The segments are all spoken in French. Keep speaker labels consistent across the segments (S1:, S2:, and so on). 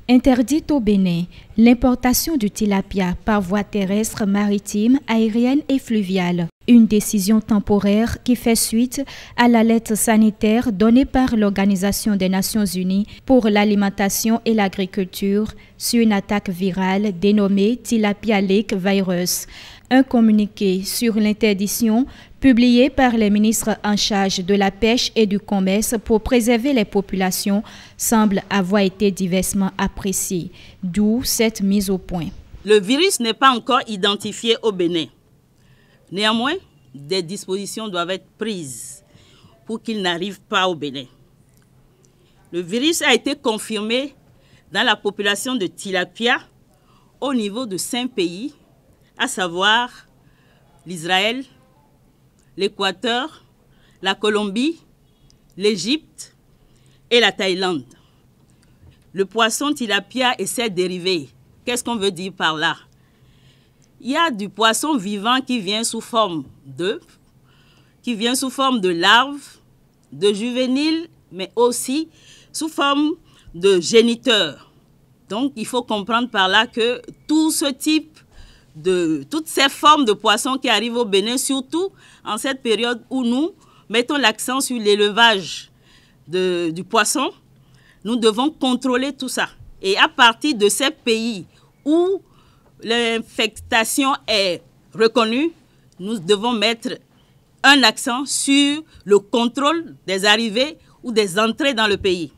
S1: Interdite au Bénin, l'importation du tilapia par voie terrestre, maritime, aérienne et fluviale. Une décision temporaire qui fait suite à l'alerte sanitaire donnée par l'Organisation des Nations Unies pour l'alimentation et l'agriculture sur une attaque virale dénommée Tilapia Lake Virus. Un communiqué sur l'interdiction publié par les ministres en charge de la pêche et du commerce pour préserver les populations semble avoir été diversement apprécié, d'où cette mise au point.
S2: Le virus n'est pas encore identifié au Bénin. Néanmoins, des dispositions doivent être prises pour qu'il n'arrive pas au Bénin. Le virus a été confirmé dans la population de tilapia au niveau de 5 pays, à savoir l'Israël, l'Équateur, la Colombie, l'Égypte et la Thaïlande. Le poisson tilapia et ses dérivés, qu'est-ce qu'on veut dire par là? Il y a du poisson vivant qui vient sous forme d'œufs, qui vient sous forme de larves, de juvéniles, mais aussi sous forme de géniteurs. Donc, il faut comprendre par là que toutes ces formes de poissons qui arrivent au Bénin, surtout en cette période où nous mettons l'accent sur l'élevage du poisson, nous devons contrôler tout ça. Et à partir de ces pays où l'infectation est reconnue, nous devons mettre un accent sur le contrôle des arrivées ou des entrées dans le pays.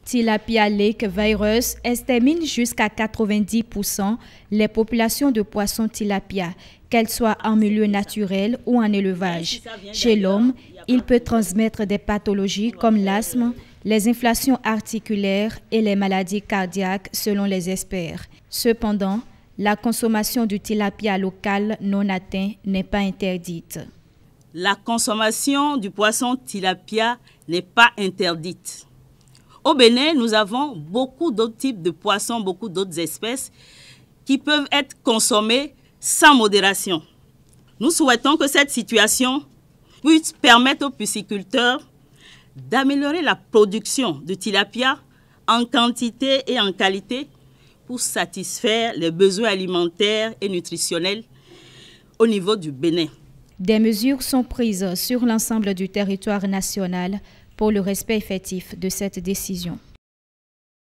S1: Tilapia Lake Virus extermine jusqu'à 90% les populations de poissons tilapia, qu'elles soient en milieu naturel ou en élevage. Chez l'homme, il peut transmettre des pathologies comme l'asthme, les inflammations articulaires et les maladies cardiaques selon les experts. Cependant, la consommation du tilapia local non atteint n'est pas interdite.
S2: La consommation du poisson tilapia n'est pas interdite. Au Bénin, nous avons beaucoup d'autres types de poissons, beaucoup d'autres espèces qui peuvent être consommées sans modération. Nous souhaitons que cette situation puisse permettre aux pisciculteurs d'améliorer la production de tilapia en quantité et en qualité pour satisfaire les besoins alimentaires et nutritionnels au niveau du Bénin.
S1: Des mesures sont prises sur l'ensemble du territoire national pour le respect effectif de cette décision.